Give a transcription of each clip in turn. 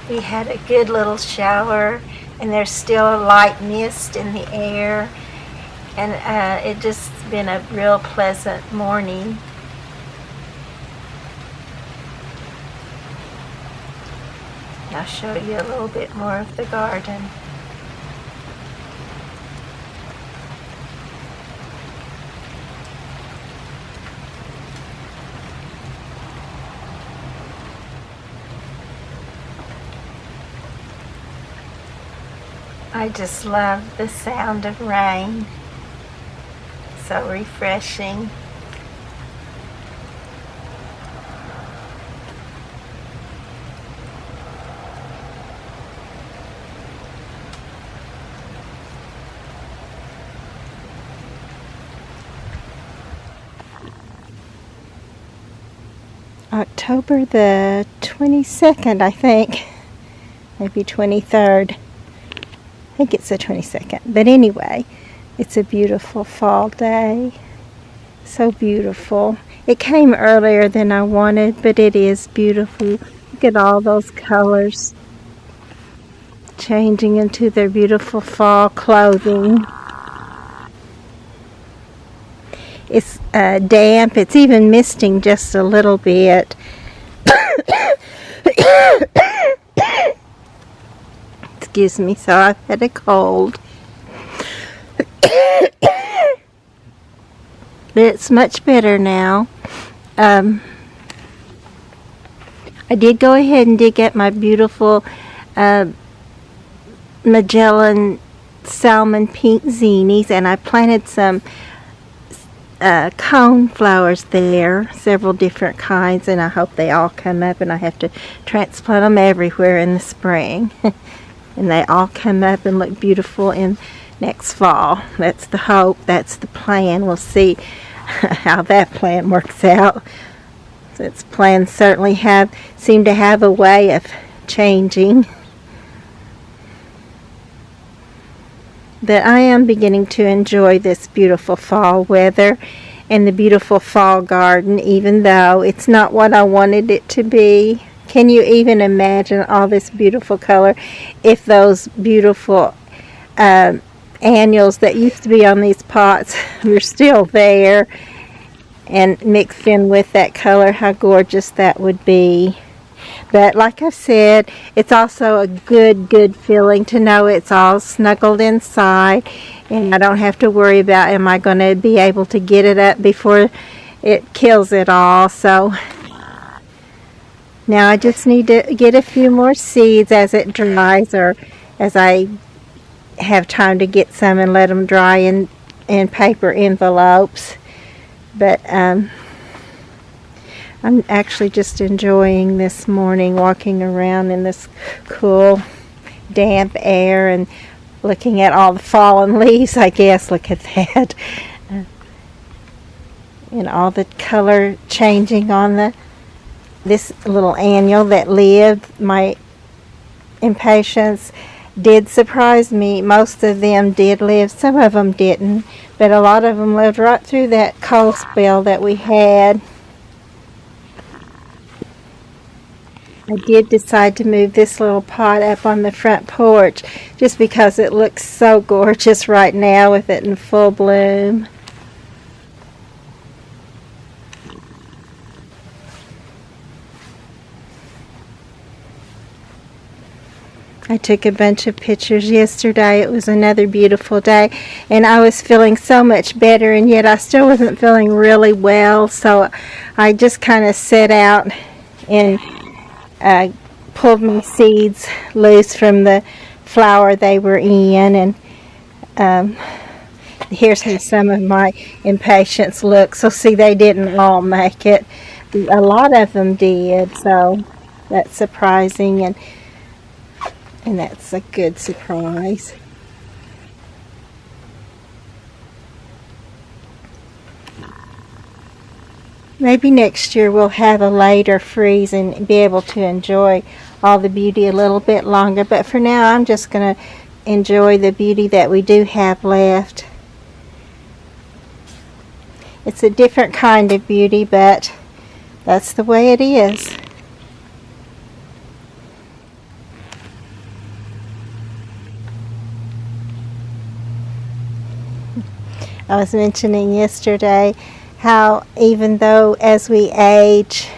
We had a good little shower, and there's still a light mist in the air, and it just been a real pleasant morning. I'll show you a little bit more of the garden. I just love the sound of rain. So refreshing. October the 22nd, I think. Maybe 23rd. I think it's the 22nd. But anyway, it's a beautiful fall day. So beautiful. It came earlier than I wanted, but it is beautiful. Look at all those colors changing into their beautiful fall clothing. It's damp. It's even misting just a little bit. Excuse me, so I've had a cold. But it's much better now. I did go ahead and dig up my beautiful Magellan salmon pink zinnias, and I planted some cone flowers there, several different kinds, and I hope they all come up, and I have to transplant them everywhere in the spring. And they all come up and look beautiful in next fall. That's the hope. That's the plan. We'll see how that plan works out. Its plans certainly seem to have a way of changing. But I am beginning to enjoy this beautiful fall weather and the beautiful fall garden, even though it's not what I wanted it to be. Can you even imagine all this beautiful color if those beautiful annuals that used to be on these pots were still there and mixed in with that color? How gorgeous that would be. But like I said, it's also a good feeling to know it's all snuggled inside, and I don't have to worry about, am I going to be able to get it up before it kills it all. So now I just need to get a few more seeds as it dries, or as I have time to get some and let them dry in paper envelopes. But I'm actually just enjoying this morning, walking around in this cool, damp air and looking at all the fallen leaves, I guess. Look at that. And all the color changing on this little annual that lived. My impatiens did surprise me. Most of them did live. Some of them didn't. But a lot of them lived right through that cold spell that we had. I did decide to move this little pot up on the front porch just because it looks so gorgeous right now with it in full bloom. I took a bunch of pictures yesterday. It was another beautiful day, and I was feeling so much better, and yet I still wasn't feeling really well, so I just kind of set out and pulled my seeds loose from the flower they were in, and here's how some of my impatiens look. So see, they didn't all make it. A lot of them did, so that's surprising, and that's a good surprise. Maybe next year we'll have a later freeze and be able to enjoy all the beauty a little bit longer. But for now, I'm just going to enjoy the beauty that we do have left. It's a different kind of beauty, but that's the way it is. I was mentioning yesterday how even though as we age,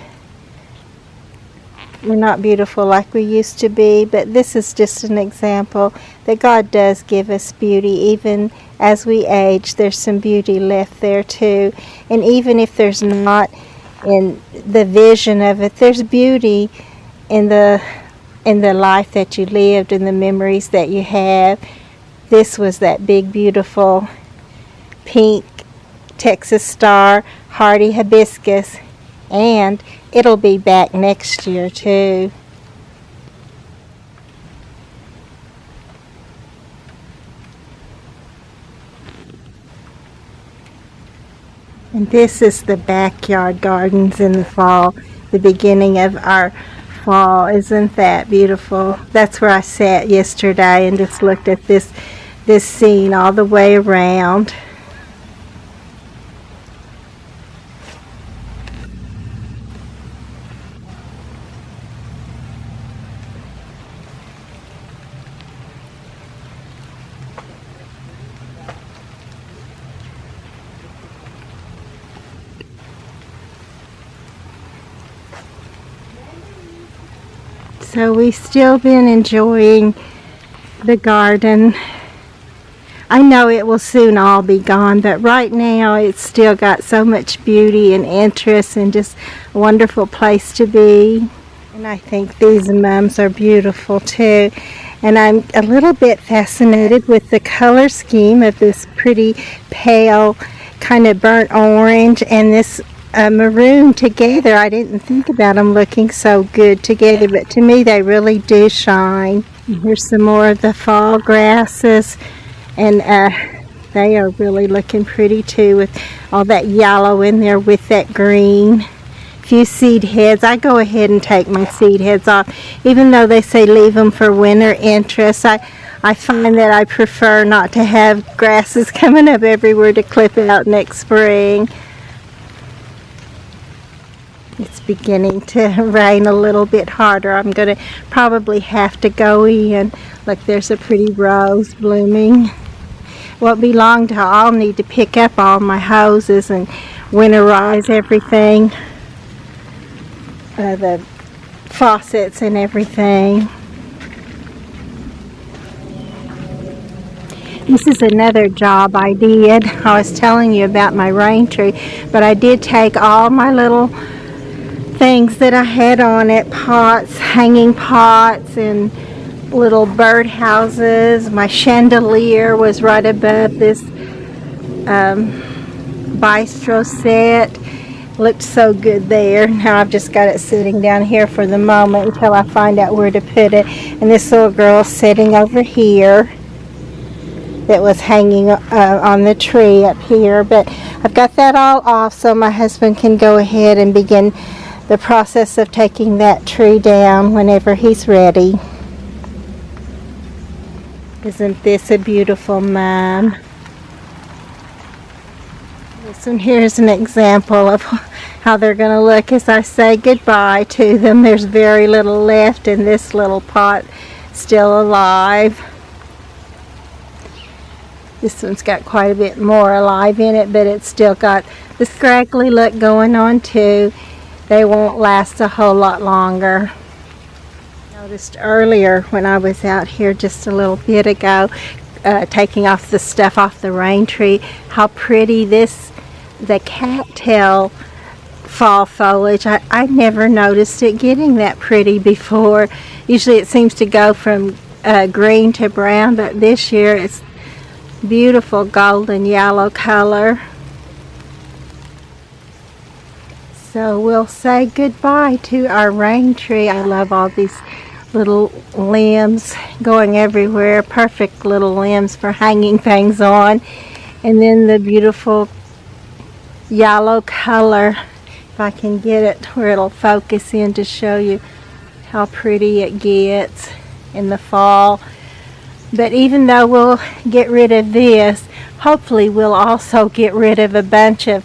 we're not beautiful like we used to be, but this is just an example that God does give us beauty. Even as we age, there's some beauty left there too. And even if there's not in the vision of it, there's beauty in the life that you lived and the memories that you have. This was that big, beautiful pink Texas star, hardy hibiscus, and it'll be back next year too. And this is the backyard gardens in the fall, the beginning of our fall. Isn't that beautiful? That's where I sat yesterday and just looked at this scene all the way around. So we've still been enjoying the garden. I know it will soon all be gone, but right now it's still got so much beauty and interest and just a wonderful place to be. And I think these mums are beautiful too. And I'm a little bit fascinated with the color scheme of this pretty pale kind of burnt orange and this maroon together. I didn't think about them looking so good together, but to me they really do shine. And here's some more of the fall grasses, and they are really looking pretty too with all that yellow in there with that green. Few seed heads. I go ahead and take my seed heads off, even though they say leave them for winter interest. I find that I prefer not to have grasses coming up everywhere to clip out next spring. It's beginning to rain a little bit harder. I'm going to probably have to go in. Look, there's a pretty rose blooming. Won't be long till I'll need to pick up all my hoses and winterize everything. The faucets and everything. This is another job I did. I was telling you about my rain tree, but I did take all my little things that I had on it, pots, hanging pots, and little bird houses. My chandelier was right above this bistro set. Looked so good there. Now I've just got it sitting down here for the moment until I find out where to put it. And this little girl sitting over here that was hanging on the tree up here. But I've got that all off so my husband can go ahead and begin the process of taking that tree down whenever he's ready. Isn't this a beautiful mum? This one here is an example of how they're going to look as I say goodbye to them. There's very little left in this little pot still alive. This one's got quite a bit more alive in it, but it's still got the scraggly look going on too. They won't last a whole lot longer. Noticed earlier when I was out here just a little bit ago taking off the stuff off the rain tree, how pretty the cattail fall foliage. I never noticed it getting that pretty before. Usually it seems to go from green to brown, but this year it's beautiful golden yellow color. So we'll say goodbye to our rain tree. I love all these little limbs going everywhere. Perfect little limbs for hanging things on. And then the beautiful yellow color. If I can get it where it'll focus in to show you how pretty it gets in the fall. But even though we'll get rid of this, hopefully we'll also get rid of a bunch of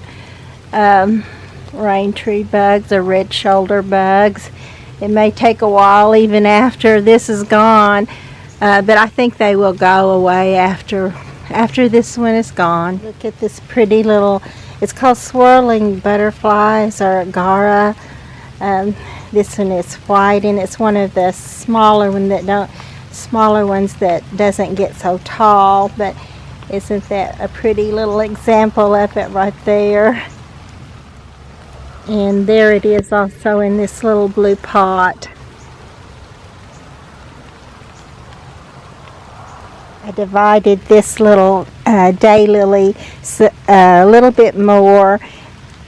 rain tree bugs or red shoulder bugs. It may take a while even after this is gone, but I think they will go away after after this one is gone. Look at this pretty little, it's called swirling butterflies or Agara. This one is white, and it's one of the smaller ones that doesn't get so tall, but isn't that a pretty little example of it right there? And there it is also in this little blue pot. I divided this little daylily a little bit more.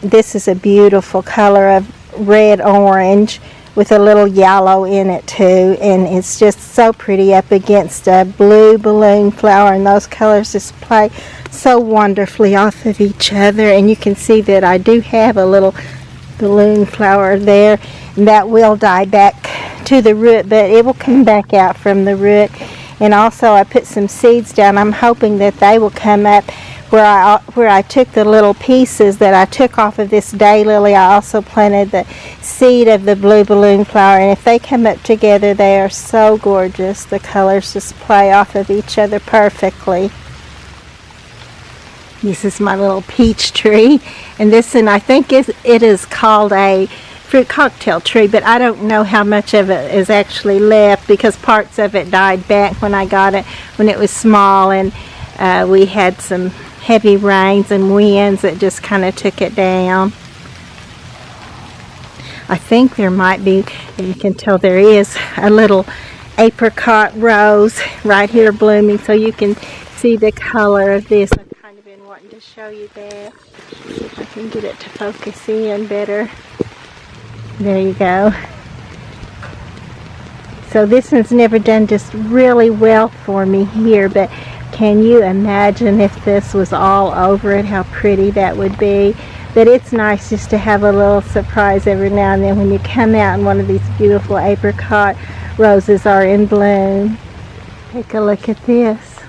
This is a beautiful color of red-orange with a little yellow in it too, and it's just so pretty up against a blue balloon flower, and those colors just play so wonderfully off of each other. And you can see that I do have a little balloon flower there, and that will die back to the root, but it will come back out from the root. And also I put some seeds down. I'm hoping that they will come up where I took the little pieces that I took off of this daylily. I also planted the seed of the blue balloon flower, and if they come up together, they are so gorgeous. The colors just play off of each other perfectly. This is my little peach tree, and this one I think it is called a fruit cocktail tree, but I don't know how much of it is actually left because parts of it died back when I got it when it was small, and we had some heavy rains and winds that just kind of took it down. I think there might be, you can tell there is a little apricot rose right here blooming, so you can see the color of this. I've kind of been wanting to show you that. See if I can get it to focus in better. There you go. So this one's never done just really well for me here, but can you imagine if this was all over it, how pretty that would be? But it's nice just to have a little surprise every now and then when you come out and one of these beautiful apricot roses are in bloom. Take a look at this.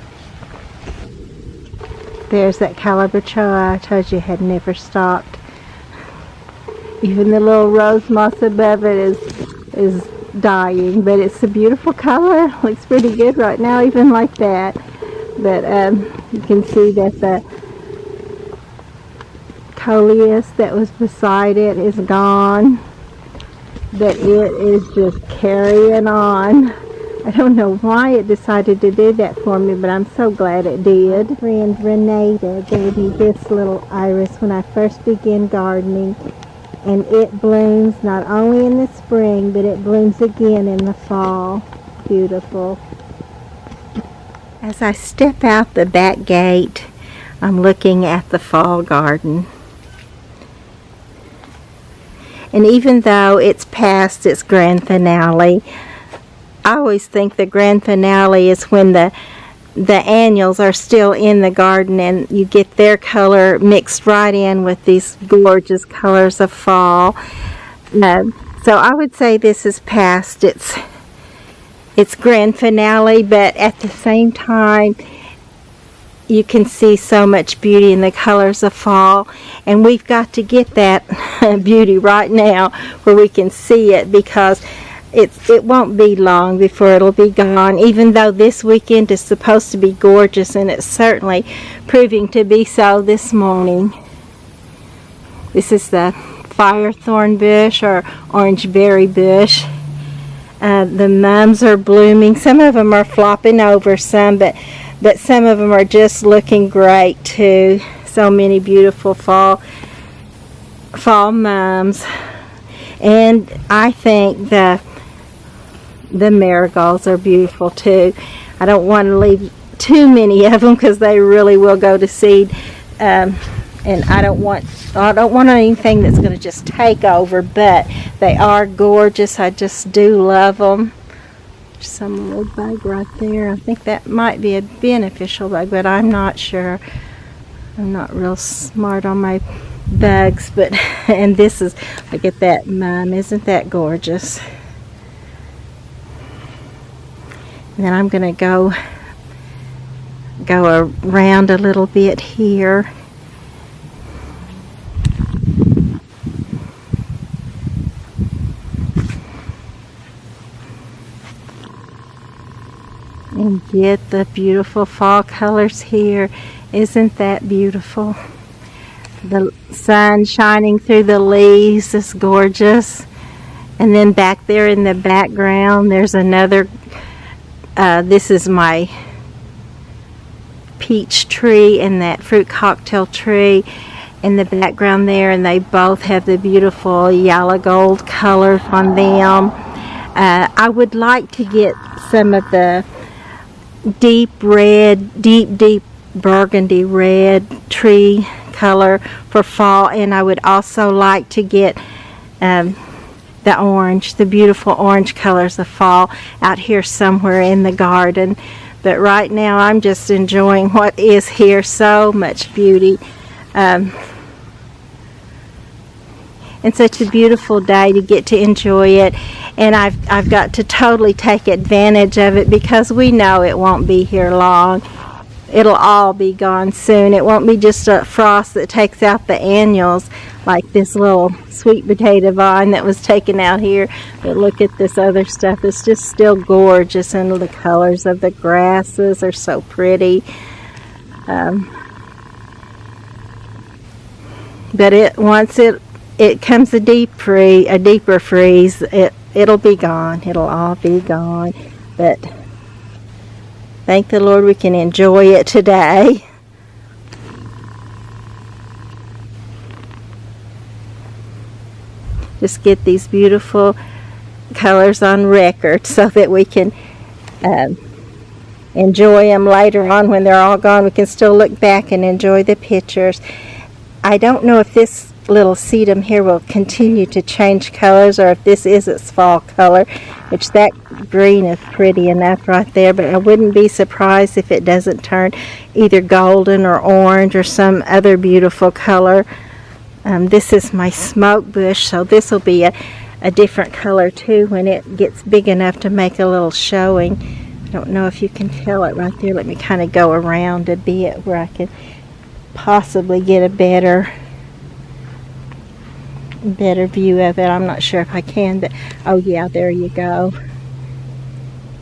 There's that calabachoa I told you had never stopped. Even the little rose moss above it is dying, but it's a beautiful color. Looks pretty good right now, even like that. But you can see that the coleus that was beside it is gone, but it is just carrying on. I don't know why it decided to do that for me, but I'm so glad it did. My friend Renata gave me this little iris when I first began gardening, and it blooms not only in the spring, but it blooms again in the fall. Beautiful. As I step out the back gate, I'm looking at the fall garden. And even though it's past its grand finale, I always think the grand finale is when the annuals are still in the garden and you get their color mixed right in with these gorgeous colors of fall. So I would say this is past its grand finale, but at the same time you can see so much beauty in the colors of fall, and we've got to get that beauty right now where we can see it, because it won't be long before it'll be gone, even though this weekend is supposed to be gorgeous, and it's certainly proving to be so this morning. This is the firethorn bush or orange berry bush. The mums are blooming. Some of them are flopping over some, but some of them are just looking great too. So many beautiful fall mums. And I think the marigolds are beautiful too. I don't want to leave too many of them because they really will go to seed, and I don't want anything that's going to just take over, but they are gorgeous. I just do love them. There's some little bug right there. I think that might be a beneficial bug, but I'm not sure. I'm not real smart on my bugs, but and this is, look at that mum. Isn't that gorgeous? And then I'm going to go around a little bit here. And get the beautiful fall colors here. Isn't that beautiful? The sun shining through the leaves is gorgeous. And then back there in the background, there's another, this is my peach tree and that fruit cocktail tree in the background there, and they both have the beautiful yellow gold colors on them. I would like to get some of the deep red, deep burgundy red tree color for fall, and I would also like to get the orange, the beautiful orange colors of fall out here somewhere in the garden. But right now I'm just enjoying what is here. So much beauty. And such a beautiful day to get to enjoy it. And I've got to totally take advantage of it, because we know it won't be here long. It'll all be gone soon. It won't be just a frost that takes out the annuals like this little sweet potato vine that was taken out here. But look at this other stuff. It's just still gorgeous, and the colors of the grasses are so pretty. But once it comes a deeper freeze, it'll be gone. It'll all be gone. But thank the Lord we can enjoy it today. Just get these beautiful colors on record so that we can enjoy them later on when they're all gone. We can still look back and enjoy the pictures. I don't know if this little sedum here will continue to change colors, or if this is its fall color, which that green is pretty enough right there, but I wouldn't be surprised if it doesn't turn either golden or orange or some other beautiful color. This is my smoke bush, so this will be a different color too when it gets big enough to make a little showing. I don't know if you can tell it right there. Let me kind of go around a bit where I can possibly get a better view of it. I'm not sure if I can, but oh yeah, there you go.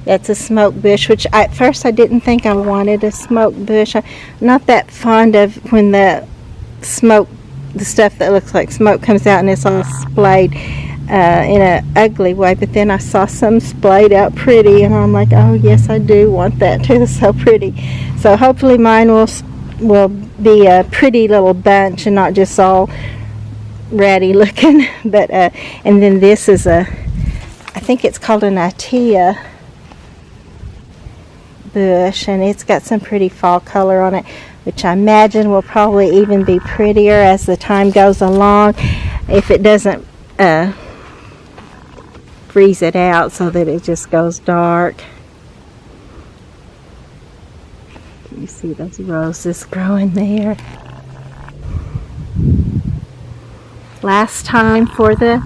That's a smoke bush, which at first I didn't think I wanted a smoke bush. I'm not that fond of when the stuff that looks like smoke comes out and it's all splayed in an ugly way, but then I saw some splayed out pretty, and I'm like, oh yes, I do want that too. It's so pretty. So hopefully mine will be a pretty little bunch and not just all ratty looking. But and then this is I think it's called an Itea bush, and it's got some pretty fall color on it, which I imagine will probably even be prettier as the time goes along if it doesn't freeze it out so that it just goes dark. You see those roses growing there. Last time for the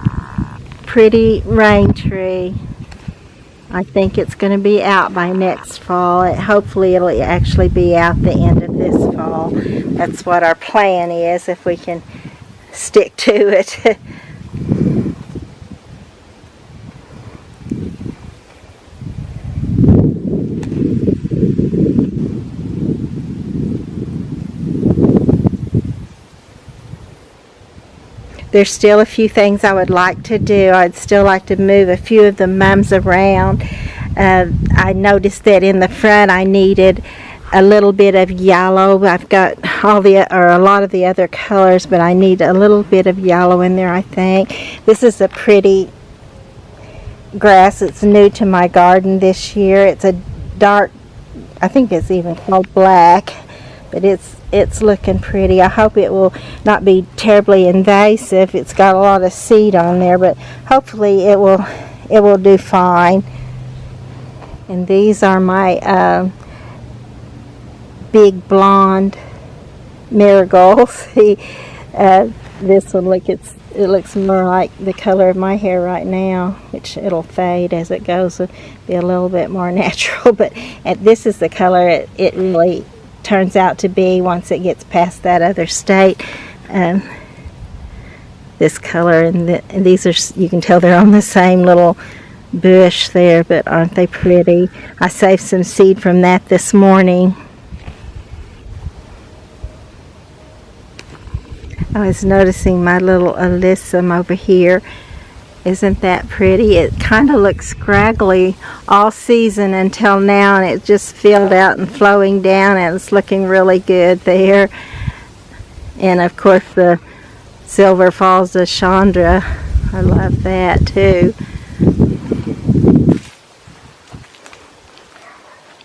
pretty rain tree. I think it's going to be out by next fall. Hopefully it'll actually be out the end of this fall. That's what our plan is, if we can stick to it. There's still a few things I would like to do. I'd still like to move a few of the mums around. I noticed that in the front I needed a little bit of yellow. I've got a lot of the other colors, but I need a little bit of yellow in there, I think. This is a pretty grass. It's new to my garden this year. It's a dark, I think it's even called black, but it's looking pretty. I hope it will not be terribly invasive. It's got a lot of seed on there, but hopefully it will do fine. And these are my big blonde marigolds. This one, it looks more like the color of my hair right now, which it'll fade as it goes and be a little bit more natural. But this is the color it really turns out to be once it gets past that other state. This color and these are, you can tell they're on the same little bush there, but aren't they pretty? I saved some seed from that this morning. I was noticing my little alyssum over here. Isn't that pretty? It kind of looks scraggly all season until now, and it just filled out and flowing down, and it's looking really good there. And of course the Silver Falls of Chandra, I love that too.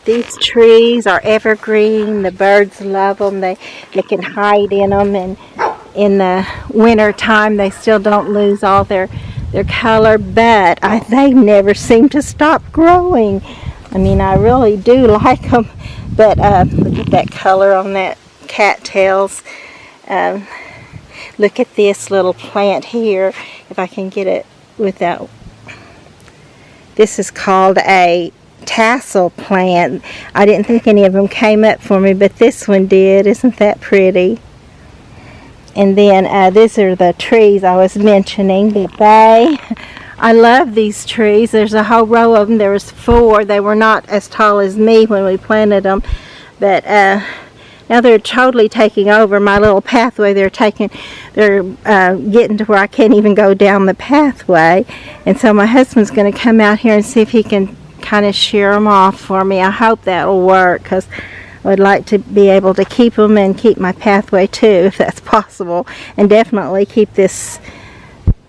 These trees are evergreen. The birds love them. They can hide in them, and in the winter time they still don't lose all their color, but they never seem to stop growing. I mean, I really do like them, but look at that color on that cattails. Look at this little plant here, if I can get it without. This is called a tassel plant. I didn't think any of them came up for me, but this one did. Isn't that pretty? And then these are the trees I was mentioning. I love these trees. There's a whole row of them. There was 4. They were not as tall as me when we planted them, but now they're totally taking over my little pathway. They're getting to where I can't even go down the pathway. And so my husband's going to come out here and see if he can kind of shear them off for me. I hope that'll work, because I would like to be able to keep them and keep my pathway too, if that's possible, and definitely keep this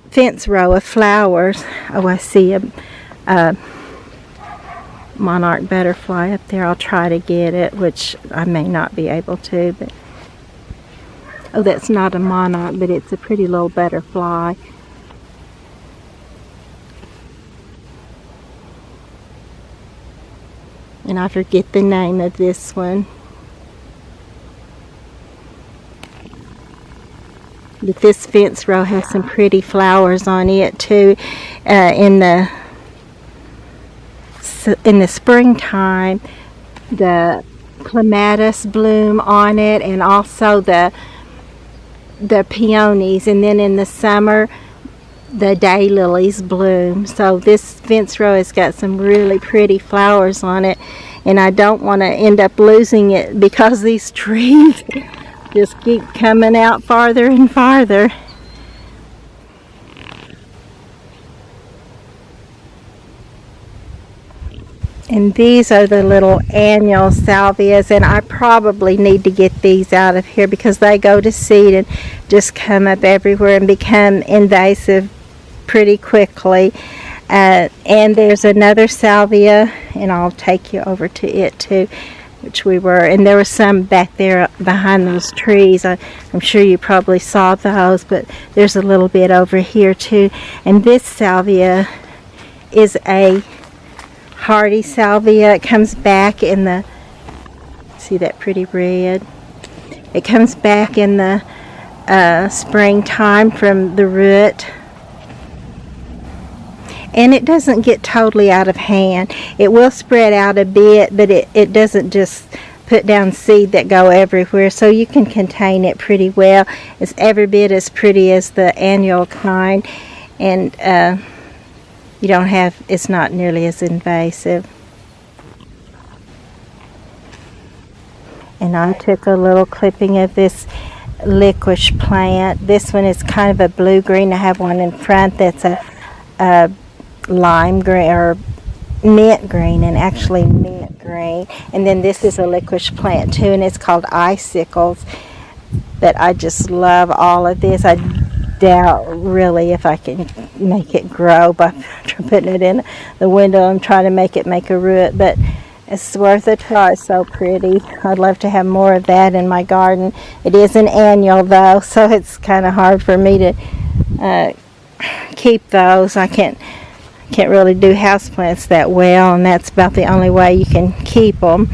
fence row of flowers. Oh, I see a monarch butterfly up there. I'll try to get it, which I may not be able to, but oh, that's not a monarch, but it's a pretty little butterfly. And I forget the name of this one. But this fence row has some pretty flowers on it too. In the springtime, the clematis bloom on it, and also the peonies. And then in the summer, the daylilies bloom. So this fence row has got some really pretty flowers on it, and I don't want to end up losing it because these trees just keep coming out farther and farther. And these are the little annual salvias, and I probably need to get these out of here because they go to seed and just come up everywhere and become invasive pretty quickly. And there's another salvia, and I'll take you over to it too, which we were, and there was some back there behind those trees. I'm sure you probably saw those, but there's a little bit over here too. And this salvia is a hardy salvia. It comes back in the, see that pretty red? It comes back in the springtime from the root. And it doesn't get totally out of hand. It will spread out a bit, but it doesn't just put down seed that go everywhere. So you can contain it pretty well. It's every bit as pretty as the annual kind. And it's not nearly as invasive. And I took a little clipping of this licorice plant. This one is kind of a blue-green. I have one in front that's a lime green or mint green, and actually mint green. And then this is a licorice plant too, and it's called icicles. But I just love all of this. I doubt really if I can make it grow by putting it in the window and trying to make it make a root, but it's worth a try. It's so pretty. I'd love to have more of that in my garden. It is an annual though, so it's kind of hard for me to keep those. I can't really do houseplants that well, and that's about the only way you can keep them.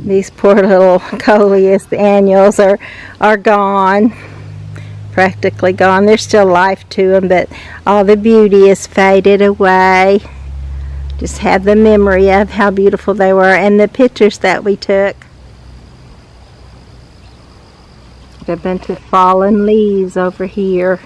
These poor little coleus, the annuals, are gone, practically gone. There's still life to them, but all the beauty is faded away. Just have the memory of how beautiful they were and the pictures that we took. Got a bunch of fallen leaves over here.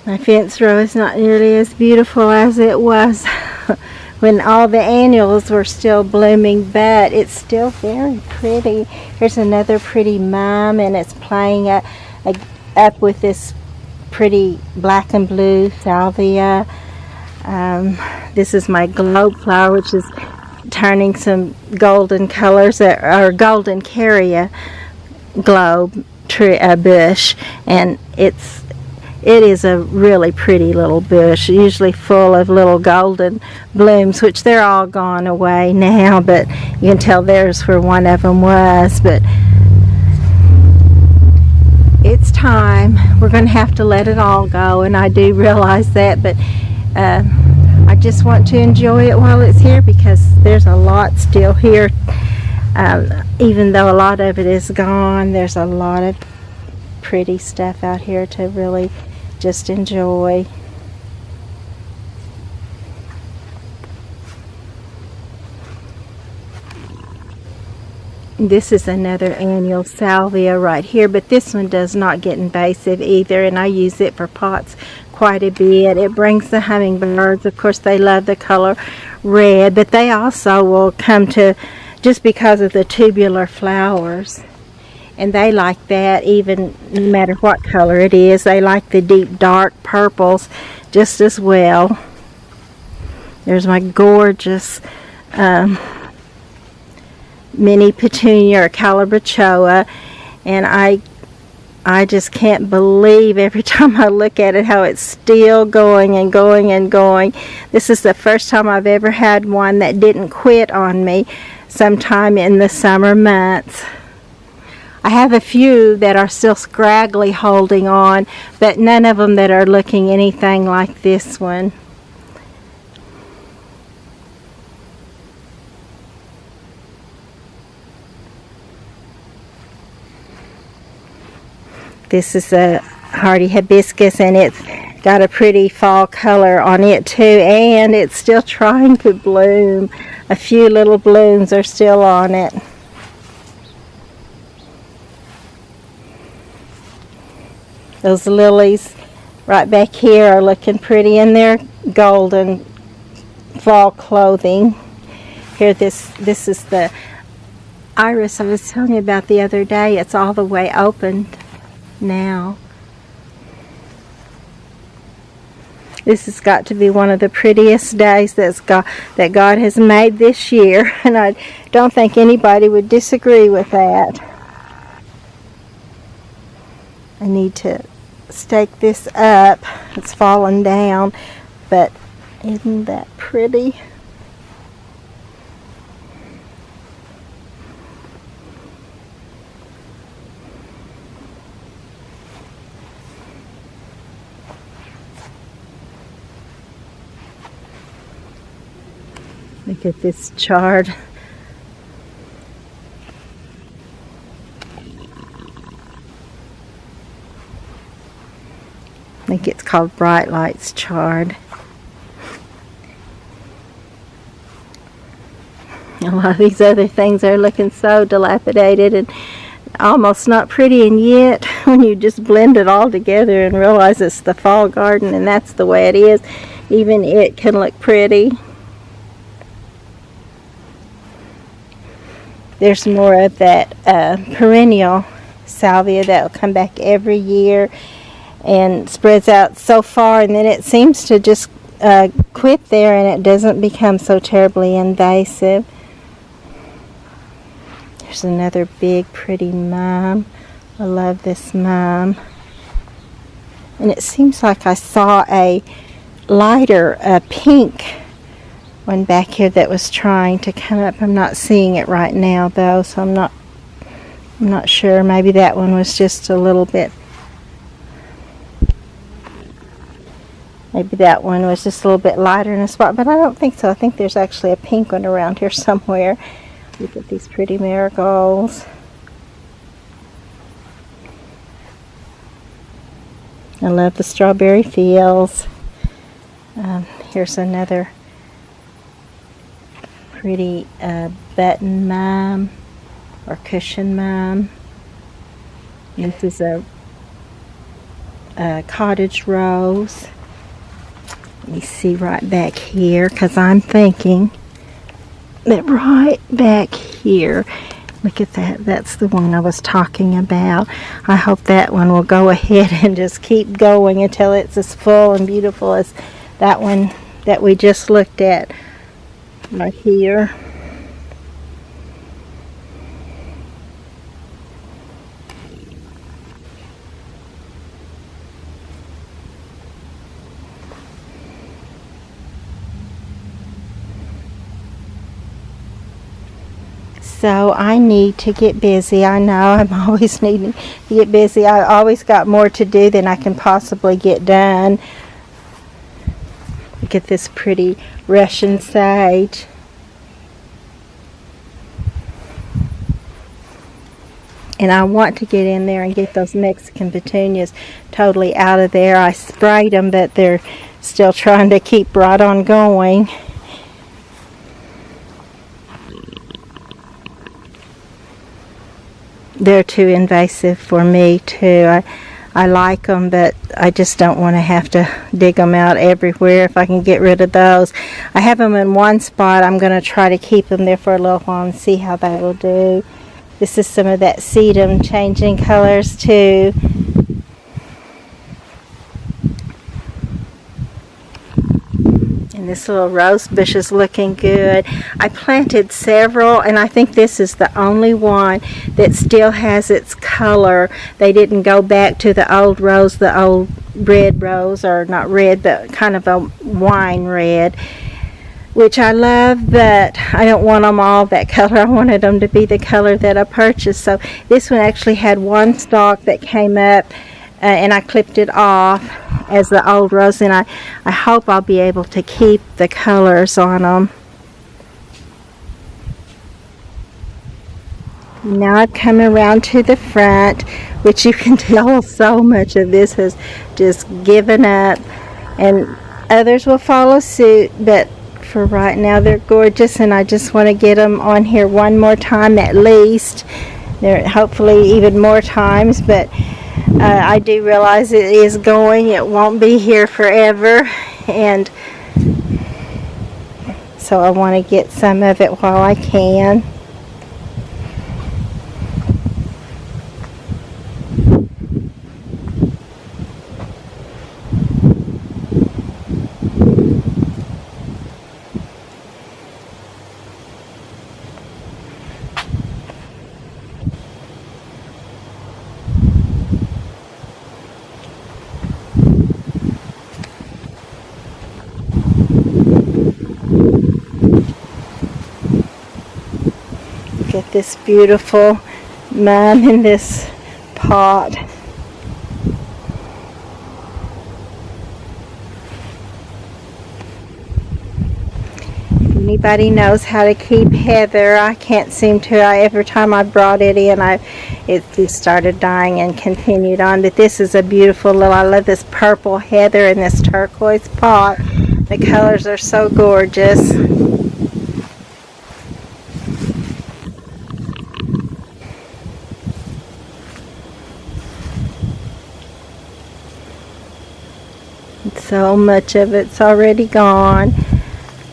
My fence row is not nearly as beautiful as it was when all the annuals were still blooming, but it's still very pretty. Here's another pretty mime, and it's playing up with this pretty black and blue salvia. This is my globe flower, which is turning some golden colors, or golden carrier globe bush, and it is a really pretty little bush, usually full of little golden blooms, which they're all gone away now, but you can tell there's where one of them was. But it's time. We're going to have to let it all go, and I do realize that, but I just want to enjoy it while it's here, because there's a lot still here. Even though a lot of it is gone, there's a lot of pretty stuff out here to really just enjoy. This is another annual salvia right here, but this one does not get invasive either, and I use it for pots quite a bit. It brings the hummingbirds. Of course, they love the color red, but they also will come to, just because of the tubular flowers. And they like that, even no matter what color it is. They like the deep dark purples just as well. There's my gorgeous mini petunia, or calabachoa, and I just can't believe every time I look at it how it's still going and going and going. This is the first time I've ever had one that didn't quit on me sometime in the summer months. I have a few that are still scraggly holding on, but none of them that are looking anything like this one. This is a hardy hibiscus, and it's got a pretty fall color on it too, and it's still trying to bloom. A few little blooms are still on it. Those lilies right back here are looking pretty in their golden fall clothing. Here, this is the iris I was telling you about the other day. It's all the way opened now. This has got to be one of the prettiest days that God has made this year, and I don't think anybody would disagree with that. I need to stake this up. It's fallen down, but isn't that pretty? Look at this chard. I think it's called Bright Lights chard. A lot of these other things are looking so dilapidated and almost not pretty, and yet when you just blend it all together and realize it's the fall garden and that's the way it is, even it can look pretty. There's more of that perennial salvia that will come back every year and spreads out so far, and then it seems to just quit there, and it doesn't become so terribly invasive. There's another big pretty mime. I love this mime. And it seems like I saw a lighter pink one back here that was trying to come up. I'm not seeing it right now though, so I'm not sure. Maybe that one was just a little bit Maybe that one was just a little bit lighter in a spot, but I don't think so. I think there's actually a pink one around here somewhere. Look at these pretty marigolds. I love the strawberry fields. Here's another pretty button mime or cushion mime. This is a cottage rose. Let me see right back here, because I'm thinking that right back here, look at that, that's the one I was talking about. I hope that one will go ahead and just keep going until it's as full and beautiful as that one that we just looked at right here. So I need to get busy. I know I'm always needing to get busy. I always got more to do than I can possibly get done. Look at this pretty Russian sage. And I want to get in there and get those Mexican petunias totally out of there. I sprayed them, but they're still trying to keep right on going. They're too invasive for me too. I like them, but I just don't want to have to dig them out everywhere. If I can get rid of those. I have them in one spot. I'm going to try to keep them there for a little while and see how that will do. This is some of that sedum changing colors too. And this little rose bush is looking good. I planted several, and I think this is the only one that still has its color. They didn't go back to the old rose, the old red rose, or not red, but kind of a wine red, which I love, but I don't want them all that color. I wanted them to be the color that I purchased. So this one actually had one stalk that came up, and I clipped it off as the old rose, and I hope I'll be able to keep the colors on them. Now I've come around to the front, which you can tell so much of this has just given up, and others will follow suit, but for right now they're gorgeous, and I just want to get them on here one more time at least. There hopefully even more times, but I do realize it is going. It won't be here forever, and so I want to get some of it while I can. Get this beautiful mime in this pot. If anybody knows how to keep heather, I can't seem to. Every time I brought it in, it just started dying and continued on. But this is a beautiful little, I love this purple heather in this turquoise pot. The colors are so gorgeous. So much of it's already gone.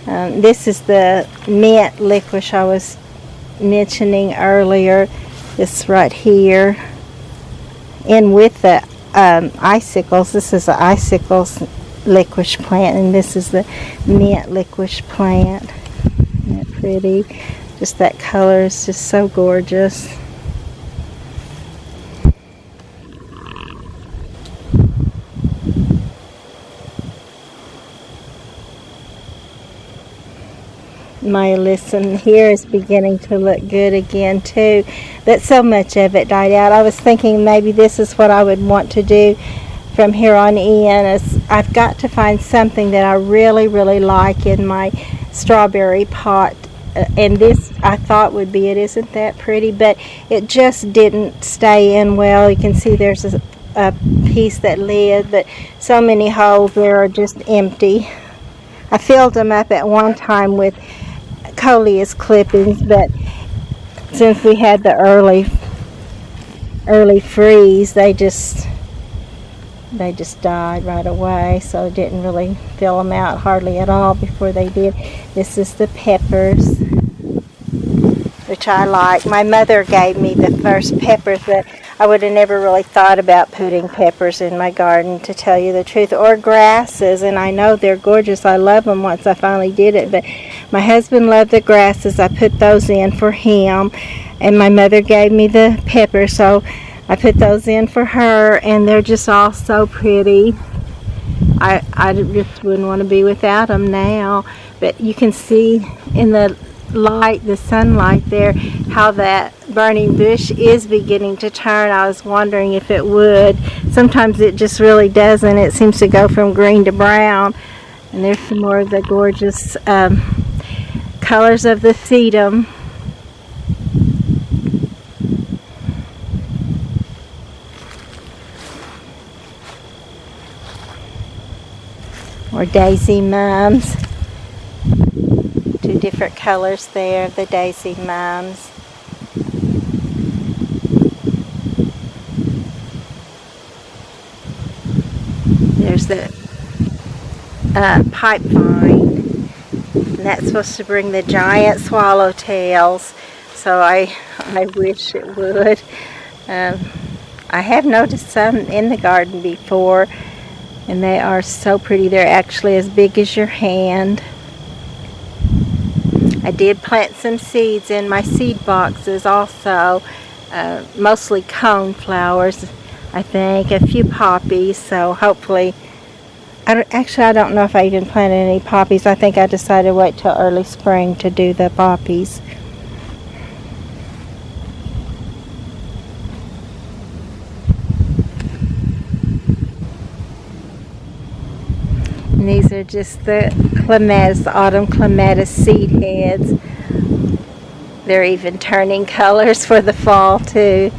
This is the mint licorice I was mentioning earlier. This right here. And with the icicles, this is the icicles licorice plant, and this is the mint licorice plant. Isn't that pretty? Just that color is just so gorgeous. My alyssum here is beginning to look good again too, but so much of it died out. I was thinking maybe this is what I would want to do from here on in is I've got to find something that I really, really like in my strawberry pot. And this I thought would be, it isn't that pretty, but it just didn't stay in well. You can see there's a piece that lid, but so many holes there are just empty. I filled them up at one time with coleus clippings, but since we had the early freeze, they just died right away, so I didn't really fill them out hardly at all before they did. This is the peppers, which I like. My mother gave me the first peppers, but I would have never really thought about putting peppers in my garden, to tell you the truth, or grasses, and I know they're gorgeous. I love them once I finally did it, but my husband loved the grasses. I put those in for him, and my mother gave me the peppers, so I put those in for her, and they're just all so pretty. I just wouldn't want to be without them now. But you can see in the light, the sunlight there, how that burning bush is beginning to turn. I was wondering if it would. Sometimes it just really doesn't. It seems to go from green to brown. And there's some more of the gorgeous colors of the sedum. Or daisy mums. Two different colors there, the daisy mums. There's the pipe vine, and that's supposed to bring the giant swallowtails, so I wish it would. I have noticed some in the garden before, and they are so pretty. They're actually as big as your hand. I did plant some seeds in my seed boxes also, mostly cone flowers, I think, a few poppies, so hopefully, I don't know if I even planted any poppies. I think I decided to wait till early spring to do the poppies. And these are just the clematis, the autumn clematis seed heads. They're even turning colors for the fall too.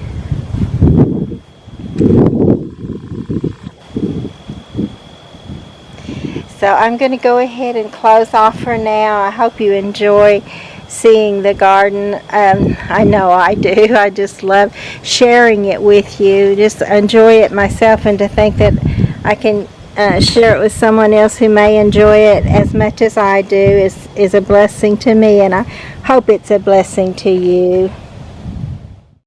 So I'm going to go ahead and close off for now. I hope you enjoy seeing the garden. I know I do. I just love sharing it with you. Just enjoy it myself, and to think that I can share it with someone else who may enjoy it as much as I do is a blessing to me, and I hope it's a blessing to you.